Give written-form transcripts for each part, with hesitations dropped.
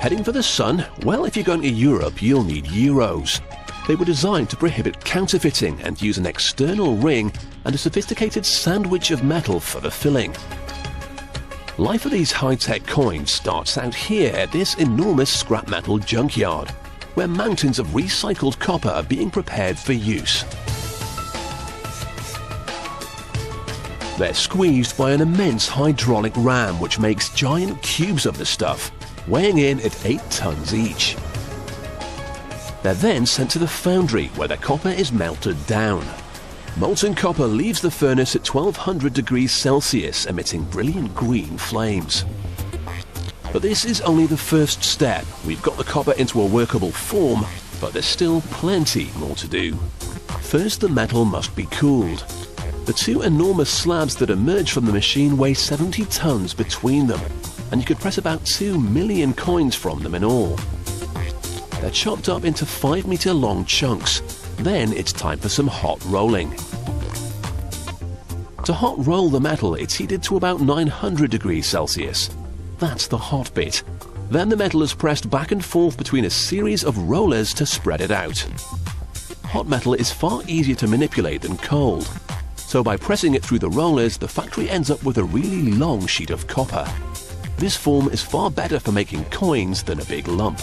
Heading for the sun? Well, if you're going to Europe, you'll need euros. They were designed to prohibit counterfeiting and use an external ring and a sophisticated sandwich of metal for the filling. Life for these high-tech coins starts out here at this enormous scrap metal junkyard, where mountains of recycled copper are being prepared for use. They're squeezed by an immense hydraulic ram which makes giant cubes of the stuff, weighing in at 8 tons each. They're then sent to the foundry where the copper is melted down. Molten copper leaves the furnace at 1200 degrees Celsius, emitting brilliant green flames. But this is only the first step. We've got the copper into a workable form, but there's still plenty more to do. First, the metal must be cooled. The two enormous slabs that emerge from the machine weigh 70 tons between them, and you could press about 2 million coins from them in all. They're chopped up into 5-meter long chunks. Then it's time for some hot rolling. To hot roll the metal, it's heated to about 900 degrees Celsius. That's the hot bit. Then the metal is pressed back and forth between a series of rollers to spread it out. Hot metal is far easier to manipulate than cold. So by pressing it through the rollers, the factory ends up with a really long sheet of copper. This form is far better for making coins than a big lump.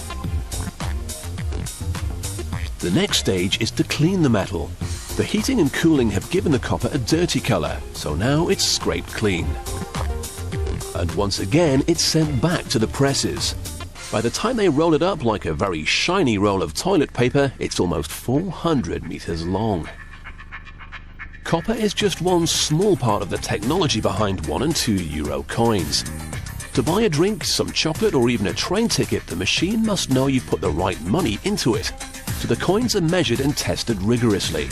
The next stage is to clean the metal. The heating and cooling have given the copper a dirty color, so now it's scraped clean. And once again, it's sent back to the presses. By the time they roll it up like a very shiny roll of toilet paper, it's almost 400 meters long. Copper is just one small part of the technology behind 1 and 2 euro coins. To buy a drink, some chocolate, or even a train ticket, the machine must know you've put the right money into it. So the coins are measured and tested rigorously.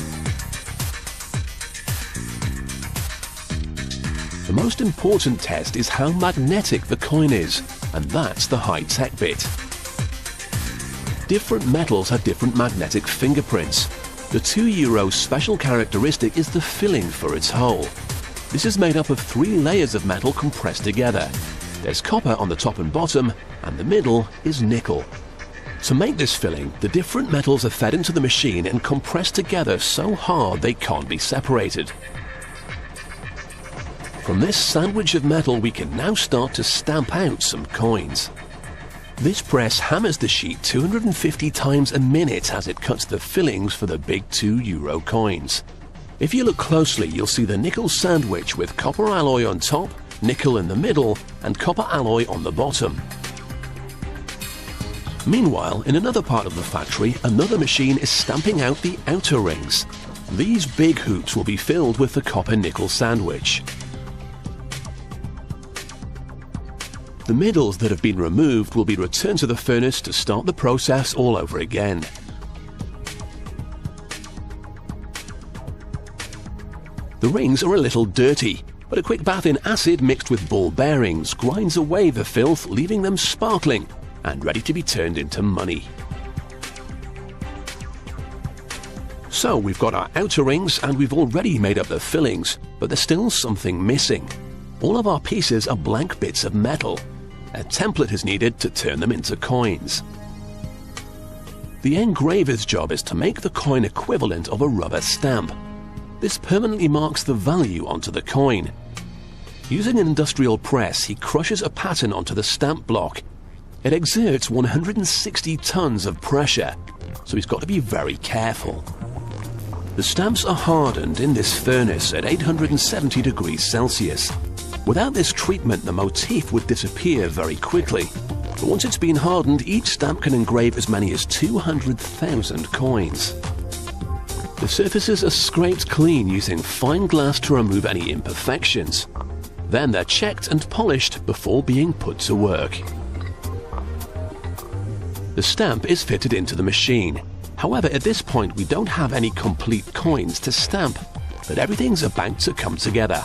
The most important test is how magnetic the coin is, and that's the high-tech bit. Different metals have different magnetic fingerprints. The 2 euro special characteristic is the filling for its hole. This is made up of 3 layers of metal compressed together. There's copper on the top and bottom, and the middle is nickel. To make this filling, the different metals are fed into the machine and compressed together so hard they can't be separated. From this sandwich of metal, we can now start to stamp out some coins. This press hammers the sheet 250 times a minute as it cuts the fillings for the big 2 euro coins. If you look closely, you'll see the nickel sandwich with copper alloy on top, nickel in the middle, and copper alloy on the bottom. Meanwhile, in another part of the factory, another machine is stamping out the outer rings. These big hoops will be filled with the copper-nickel sandwich. The middles that have been removed will be returned to the furnace to start the process all over again. The rings are a little dirty, but a quick bath in acid mixed with ball bearings grinds away the filth, leaving them sparkling and ready to be turned into money. So we've got our outer rings and we've already made up the fillings, but there's still something missing. All of our pieces are blank bits of metal. A template is needed to turn them into coins. The engraver's job is to make the coin equivalent of a rubber stamp. This permanently marks the value onto the coin. Using an industrial press, he crushes a pattern onto the stamp block. It exerts 160 tons of pressure, so he's got to be very careful. The stamps are hardened in this furnace at 870 degrees Celsius. Without this treatment, the motif would disappear very quickly. But once it's been hardened, each stamp can engrave as many as 200,000 coins. The surfaces are scraped clean using fine glass to remove any imperfections. Then they're checked and polished before being put to work. The stamp is fitted into the machine. However, at this point we don't have any complete coins to stamp, but everything's about to come together.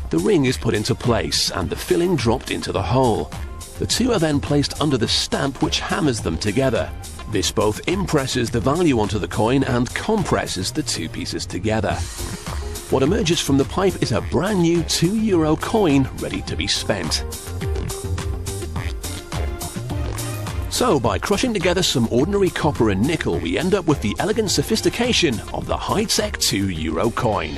The ring is put into place and the filling dropped into the hole. The two are then placed under the stamp, which hammers them together. This both impresses the value onto the coin and compresses the two pieces together. What emerges from the pipe is a brand new 2 euro coin ready to be spent. So by crushing together some ordinary copper and nickel, we end up with the elegant sophistication of the high-tech €2 coin.